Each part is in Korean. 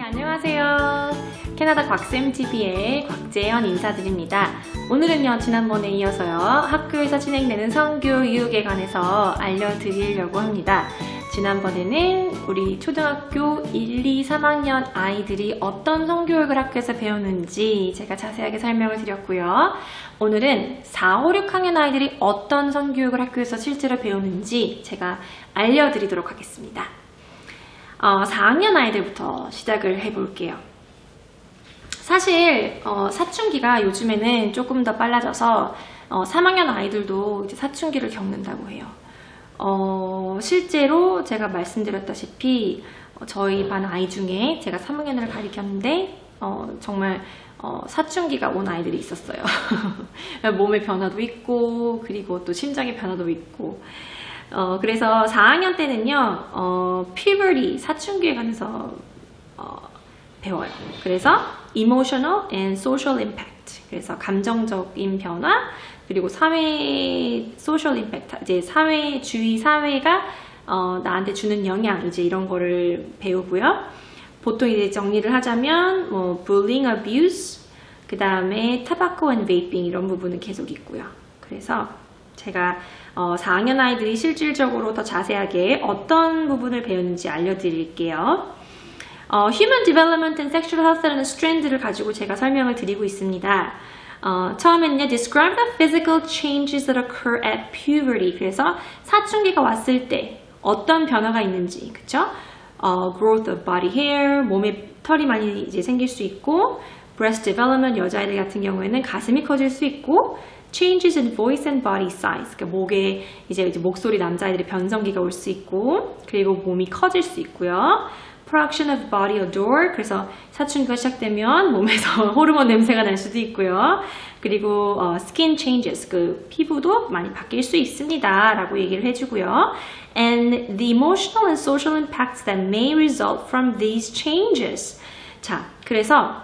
안녕하세요. 캐나다 곽쌤TV의 곽재현 인사드립니다. 오늘은요, 지난번에 이어서요, 학교에서 진행되는 성교육에 관해서 알려드리려고 합니다. 지난번에는 우리 초등학교 1, 2, 3학년 아이들이 어떤 성교육을 학교에서 배우는지 제가 자세하게 설명을 드렸고요. 오늘은 4, 5, 6학년 아이들이 어떤 성교육을 학교에서 실제로 배우는지 제가 알려드리도록 하겠습니다. 4학년 아이들부터 시작을 해볼게요. 사실 사춘기가 요즘에는 조금 더 빨라져서 3학년 아이들도 이제 사춘기를 겪는다고 해요. 실제로 제가 말씀드렸다시피 저희 반 아이 중에 제가 3학년을 가리켰는데 정말 사춘기가 온 아이들이 있었어요. 몸의 변화도 있고 그리고 또 심장의 변화도 있고 그래서 4학년 때는요 puberty, 사춘기에 관해서 배워요. 그래서 emotional and social impact, 그래서 감정적인 변화 그리고 사회 social impact, 이제 사회 주위 사회가 나한테 주는 영향, 이제 이런 거를 배우고요. 보통 이제 정리를 하자면 뭐 bullying, abuse, 그 다음에 tobacco and vaping 이런 부분은 계속 있고요. 그래서 제가 4학년 아이들이 실질적으로 더 자세하게 어떤 부분을 배우는지 알려드릴게요. Human Development and Sexual Health라는 스트랜드를 가지고 제가 설명을 드리고 있습니다. 처음에는요, describe the physical changes that occur at puberty. 그래서 사춘기가 왔을 때 어떤 변화가 있는지, 그쵸? Growth of body hair, 몸에 털이 많이 이제 생길 수 있고, breast development, 여자애들 같은 경우에는 가슴이 커질 수 있고, changes in voice and body size, 그러니까 목에 이제 목소리, 남자애들의 변성기가 올 수 있고, 그리고 몸이 커질 수 있고요. production of body odor, 그래서 사춘기가 시작되면 몸에서 호르몬 냄새가 날 수도 있고요. 그리고 skin changes, 그 피부도 많이 바뀔 수 있습니다 라고 얘기를 해주고요. and the emotional and social impacts that may result from these changes. 자, 그래서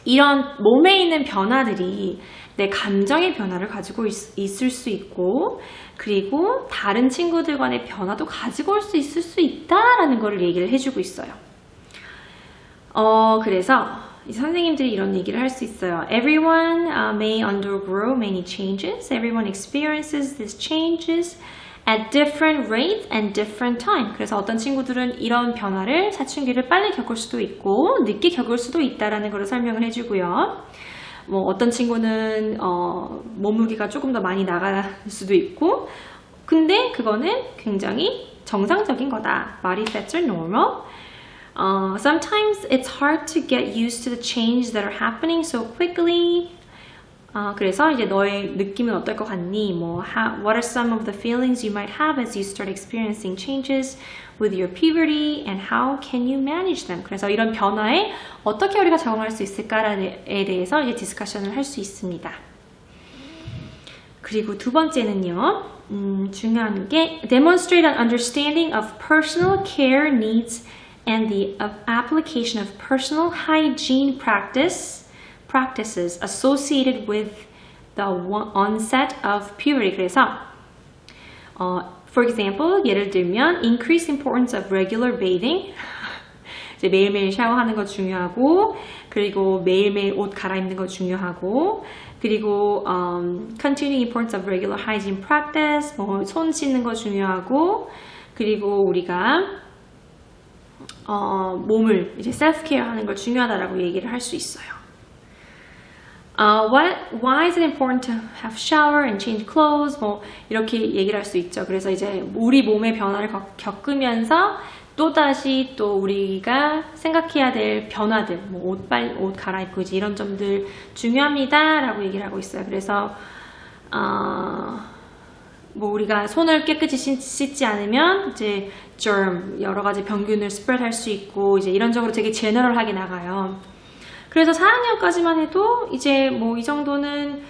이런 몸에 있는 변화들이 내 감정의 변화를 가지고 있을 수 있고, 그리고 다른 친구들 간의 변화도 가지고 올 수 있을 수 있다라는 거를 얘기를 해주고 있어요. 그래서 선생님들이 이런 얘기를 할 수 있어요. Everyone may undergo many changes. Everyone experiences these changes at different rates and different time. 그래서 어떤 친구들은 이런 변화를, 사춘기를 빨리 겪을 수도 있고 늦게 겪을 수도 있다라는 걸 설명을 해주고요. 뭐 어떤 친구는 몸무게가 조금 더 많이 나갈 수도 있고, 근데 그거는 굉장히 정상적인 거다. Body fats are normal. Sometimes it's hard to get used to the changes that are happening so quickly. 그래서 이제 너의 느낌은 어떨 것 같니? What are some of the feelings you might have as you start experiencing changes with your puberty, and how can you manage them? 그래서 이런 변화에 어떻게 우리가 적응할 수 있을까에 대해서 이제 디스커션을 할 수 있습니다. 그리고 두 번째는요, 중요한 게 demonstrate an understanding of personal care needs and the application of personal hygiene practices associated with the onset of puberty. 그래서 for example, 예를 들면 increased importance of regular bathing. 이제 매일매일 샤워하는 거 중요하고, 그리고 매일매일 옷 갈아입는 거 중요하고, 그리고 continuing importance of regular hygiene practice, 손 씻는 거 중요하고, 그리고 우리가 몸을 이제 self care 하는 걸 중요하다라고 얘기를 할 수 있어요. Why is it important to have shower and change clothes? 이렇게 얘기를 할 수 있죠. 그래서 이제 우리 몸의 변화를 겪으면서 또다시 또 우리가 생각해야 될 변화들, 옷 갈아입고 이제 이런 점들 중요합니다 라고 얘기를 하고 있어요. 그래서 우리가 손을 깨끗이 씻지 않으면 이제 germ, 여러 가지 병균을 spread 할 수 있고, 이제 이런적으로 되게 제너럴하게 나가요. 그래서 4학년까지만 해도 이제 이 정도는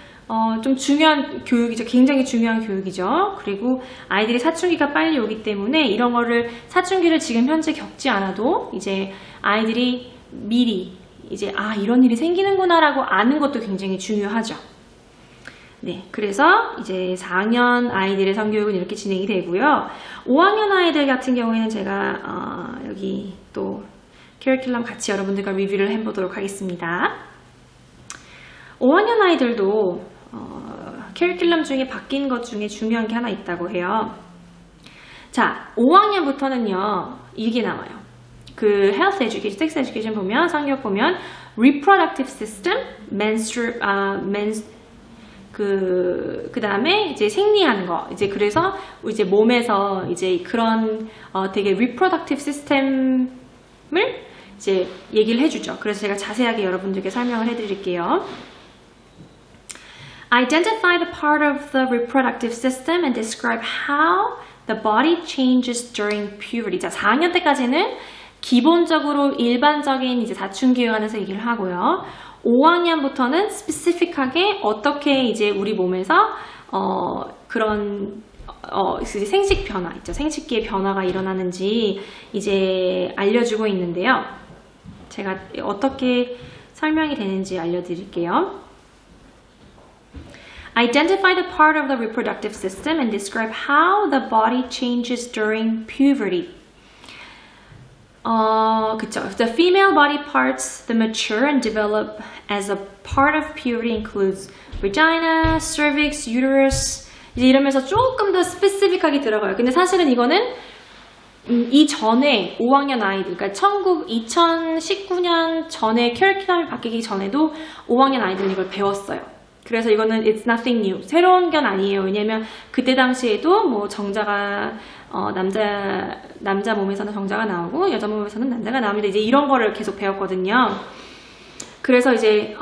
좀 중요한 교육이죠. 굉장히 중요한 교육이죠. 그리고 아이들이 사춘기가 빨리 오기 때문에 이런 거를, 사춘기를 지금 현재 겪지 않아도 이제 아이들이 미리 이제 이런 일이 생기는구나 라고 아는 것도 굉장히 중요하죠. 네, 그래서 이제 4학년 아이들의 성교육은 이렇게 진행이 되고요. 5학년 아이들 같은 경우에는 제가 여기 또 커리큘럼 같이 여러분들과 리뷰를 해보도록 하겠습니다. 5학년 아이들도 커리큘럼 중에 바뀐 것 중에 중요한 게 하나 있다고 해요. 자, 5학년부터는요, 이게 나와요. 그 health education, sex education 보면, 상교육 보면 reproductive system, 그 다음에 이제 생리하는 거, 이제 그래서 이제 몸에서 이제 그런 되게 reproductive system을 이제 얘기를 해주죠. 그래서 제가 자세하게 여러분들께 설명을 해드릴게요. Identify the part of the reproductive system and describe how the body changes during puberty. 자, 4학년 때까지는 기본적으로 일반적인 이제 사춘기에 관해서 얘기를 하고요. 5학년부터는 스페시픽하게 어떻게 이제 우리 몸에서 그런 생식 변화 있죠. 생식기의 변화가 일어나는지 이제 알려주고 있는데요. 제가 어떻게 설명이 되는지 알려드릴게요. Identify the part of the reproductive system and describe how the body changes during puberty. 그쵸. The female body parts that mature and develop as a part of puberty includes vagina, cervix, uterus. 이제 이러면서 조금 더 스페시픽하게 들어가요. 근데 사실은 이거는 이 전에 5학년 아이들, 그러니까 2019년 전에 커리큘럼이 바뀌기 전에도 5학년 아이들은 이걸 배웠어요. 그래서 이거는 it's nothing new. 새로운 건 아니에요. 왜냐면 그때 당시에도 뭐 정자가 남자 몸에서는 정자가 나오고 여자 몸에서는 남자가 나옵니다. 이제 이런 거를 계속 배웠거든요. 그래서 이제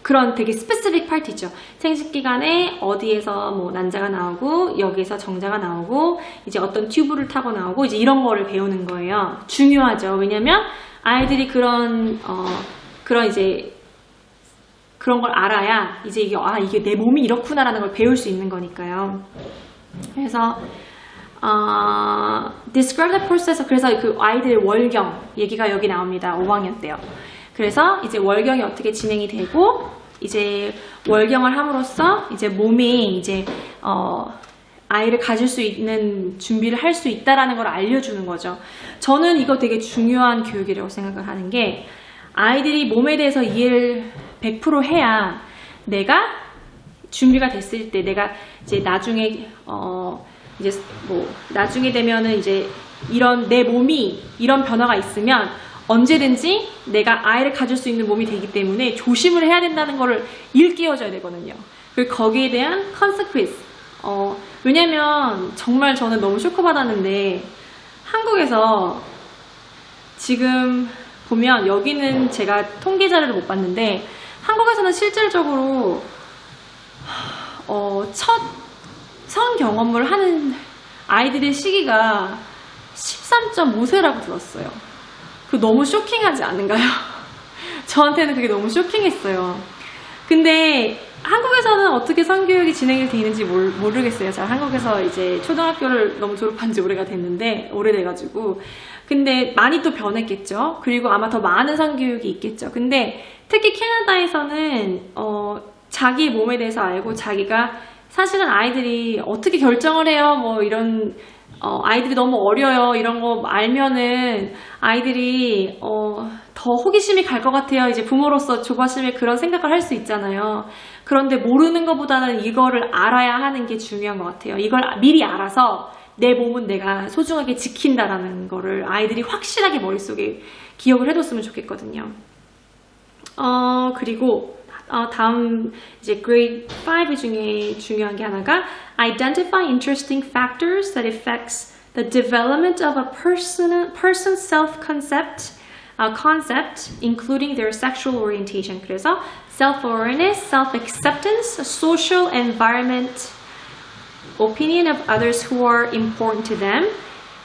그런 되게 스페시픽 파트 있죠. 생식 기간에 어디에서 뭐 난자가 나오고 여기에서 정자가 나오고 이제 어떤 튜브를 타고 나오고 이제 이런 거를 배우는 거예요. 중요하죠. 왜냐면 아이들이 그런 이제 그런 걸 알아야 이제 이게 내 몸이 이렇구나라는 걸 배울 수 있는 거니까요. 그래서 describe the process. 그래서 그 아이들 월경 얘기가 여기 나옵니다. 5학년 때요. 그래서 이제 월경이 어떻게 진행이 되고 이제 월경을 함으로써 이제 몸이 이제 아이를 가질 수 있는 준비를 할 수 있다라는 걸 알려주는 거죠. 저는 이거 되게 중요한 교육이라고 생각을 하는 게 아이들이 몸에 대해서 이해를 100% 해야 내가 준비가 됐을 때 내가 이제 나중에 이제 뭐 나중에 되면은 이제 이런 내 몸이 이런 변화가 있으면 언제든지 내가 아이를 가질 수 있는 몸이 되기 때문에 조심을 해야 된다는 거를 일깨워줘야 되거든요. 그리고 거기에 대한 consequence. 왜냐면 정말 저는 너무 쇼크받았는데 한국에서 지금 보면 여기는 제가 통계 자료를 못 봤는데 한국에서는 실질적으로 첫 성경험을 하는 아이들의 시기가 13.5세라고 들었어요. 그거 너무 쇼킹하지 않은가요? 저한테는 그게 너무 쇼킹했어요. 근데 한국에서는 어떻게 성교육이 진행이 되는지 모르겠어요. 제가 한국에서 이제 초등학교를 너무 졸업한 지 오래돼가지고. 근데 많이 또 변했겠죠. 그리고 아마 더 많은 성교육이 있겠죠. 근데 특히 캐나다에서는 자기 몸에 대해서 알고 자기가 사실은 아이들이 어떻게 결정을 해요. 뭐 이런 아이들이 너무 어려요. 이런 거 알면은 아이들이 더 호기심이 갈 것 같아요. 이제 부모로서 조바심에 그런 생각을 할 수 있잖아요. 그런데 모르는 것보다는 이거를 알아야 하는 게 중요한 것 같아요. 이걸 미리 알아서 내 몸은 내가 소중하게 지킨다라는 거를 아이들이 확실하게 머릿속에 기억을 해뒀으면 좋겠거든요. 그리고 다음 이제 grade 5 중에 중요한 게 하나가 identify interesting factors that affects the development of a person's self-concept concept, including their sexual orientation. 그래서 self-awareness, self-acceptance, social environment, opinion of others who are important to them,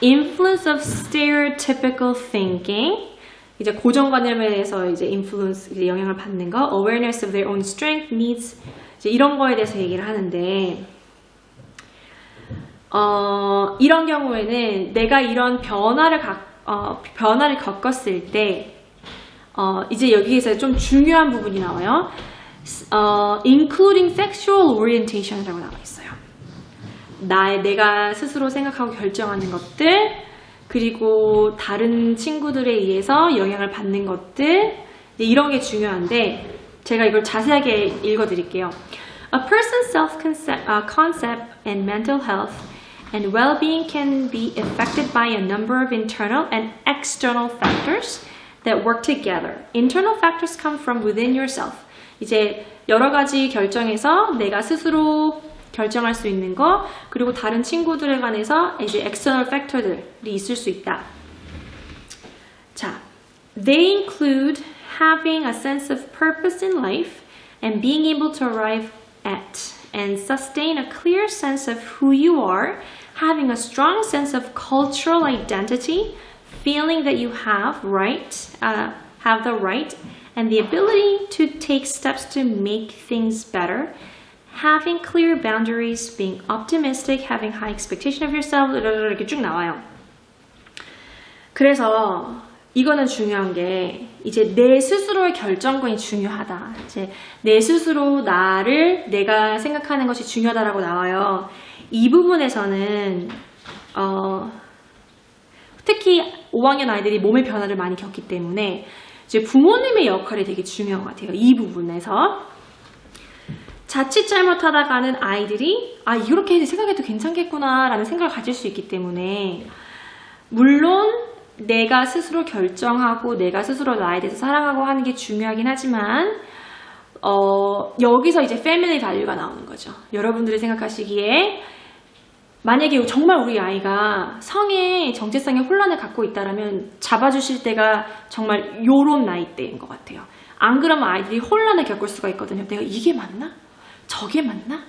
influence of stereotypical thinking, 이제 고정관념에 대해서 이제 influence, 이제 영향을 받는 거, awareness of their own strength, needs, 이제 이런 거에 대해서 얘기를 하는데, 이런 경우에는 내가 이런 변화를 겪었을 때, 이제 여기에서 좀 중요한 부분이 나와요. including sexual orientation이라고 나와 있어요. 내가 스스로 생각하고 결정하는 것들, 그리고 다른 친구들에 의해서 영향을 받는 것들, 이런 게 중요한데 제가 이걸 자세하게 읽어드릴게요. A person's self-concept and mental health and well-being can be affected by a number of internal and external factors that work together. Internal factors come from within yourself. 이제 여러 가지 결정에서 내가 스스로 결정할 수 있는 거, 그리고 다른 친구들에 관해서 이제 external factor들이 있을 수 있다. 자, they include having a sense of purpose in life and being able to arrive at and sustain a clear sense of who you are, having a strong sense of cultural identity, feeling that you have the right and the ability to take steps to make things better, having clear boundaries, being optimistic, having high expectation of yourself, 이렇게 쭉 나와요. 그래서 이거는 중요한 게 이제 내 스스로의 결정권이 중요하다. 이제 내 스스로 나를 내가 생각하는 것이 중요하다라고 나와요. 이 부분에서는 특히 5학년 아이들이 몸의 변화를 많이 겪기 때문에 이제 부모님의 역할이 되게 중요한 것 같아요. 이 부분에서 자칫 잘못하다가는 아이들이 이렇게 생각해도 괜찮겠구나 라는 생각을 가질 수 있기 때문에 물론 내가 스스로 결정하고 내가 스스로 나에 대해서 사랑하고 하는 게 중요하긴 하지만 여기서 이제 패밀리 밸류가 나오는 거죠. 여러분들이 생각하시기에 만약에 정말 우리 아이가 성의 정체성의 혼란을 갖고 있다면 잡아주실 때가 정말 요런 나이대인 것 같아요. 안 그러면 아이들이 혼란을 겪을 수가 있거든요. 내가 이게 맞나? 저게 맞나?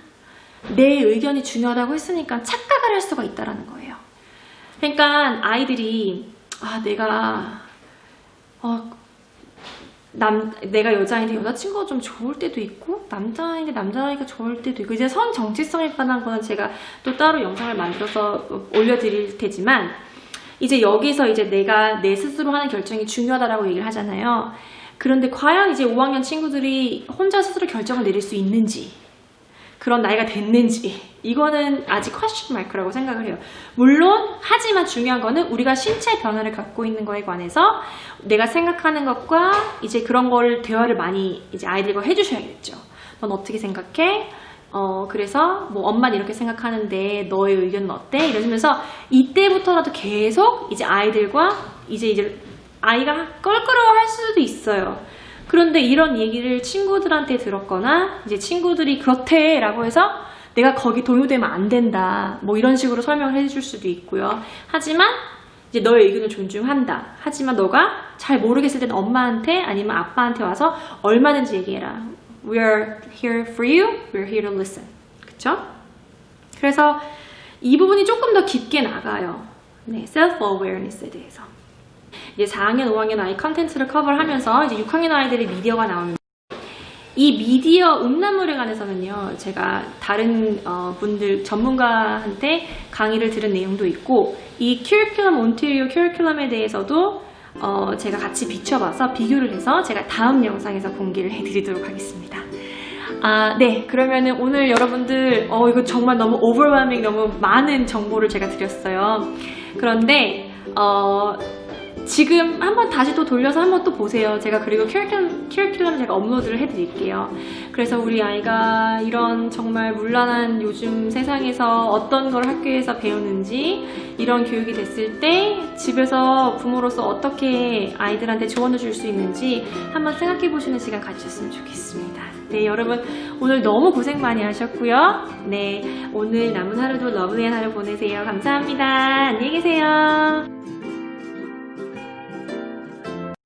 내 의견이 중요하다고 했으니까 착각을 할 수가 있다는 거예요. 그러니까 아이들이 내가 여자인데 여자친구가 좀 좋을 때도 있고 남자인데 남자아이가 좋을 때도 있고 이제 성 정체성에 관한 거는 제가 또 따로 영상을 만들어서 올려드릴 테지만 이제 여기서 이제 내가 내 스스로 하는 결정이 중요하다라고 얘기를 하잖아요. 그런데 과연 이제 5학년 친구들이 혼자 스스로 결정을 내릴 수 있는지 그런 나이가 됐는지 이거는 아직 퀘스천 마크라고 생각을 해요. 물론 하지만 중요한 거는 우리가 신체 변화를 갖고 있는 거에 관해서 내가 생각하는 것과 이제 그런 걸 대화를 많이 이제 아이들과 해주셔야겠죠. 넌 어떻게 생각해? 그래서 뭐 엄마는 이렇게 생각하는데 너의 의견은 어때? 이러면서 이때부터라도 계속 이제 아이들과 이제 아이가 껄끄러워할 수도 있어요. 그런데 이런 얘기를 친구들한테 들었거나 이제 친구들이 그렇대 라고 해서 내가 거기 동요되면 안 된다 뭐 이런 식으로 설명을 해줄 수도 있고요. 하지만 이제 너의 의견을 존중한다. 하지만 너가 잘 모르겠을 때는 엄마한테 아니면 아빠한테 와서 얼마든지 얘기해라. We are here for you. We are here to listen. 그쵸? 그래서 이 부분이 조금 더 깊게 나가요. 네, self-awareness에 대해서. 이제 4학년, 5학년 아이 컨텐츠를 커버를 하면서 이제 6학년 아이들의 미디어가 나오는데 이 미디어 음란물에 관해서는요, 제가 다른 분들 전문가한테 강의를 들은 내용도 있고 이 큐리큘럼 온테리오 큐리큘럼에 대해서도 제가 같이 비춰봐서 비교를 해서 제가 다음 영상에서 공개를 해드리도록 하겠습니다. 네, 그러면은 오늘 여러분들 이거 정말 너무 오버웨밍 너무 많은 정보를 제가 드렸어요. 그런데 지금 한번 다시 또 돌려서 한번 또 보세요. 제가 그리고 큐리큘럼 제가 업로드를 해드릴게요. 그래서 우리 아이가 이런 정말 문란한 요즘 세상에서 어떤 걸 학교에서 배우는지 이런 교육이 됐을 때 집에서 부모로서 어떻게 아이들한테 조언을 줄 수 있는지 한번 생각해 보시는 시간 가지셨으면 좋겠습니다. 네, 여러분 오늘 너무 고생 많이 하셨고요. 네, 오늘 남은 하루도 러블리한 하루 보내세요. 감사합니다. 안녕히 계세요.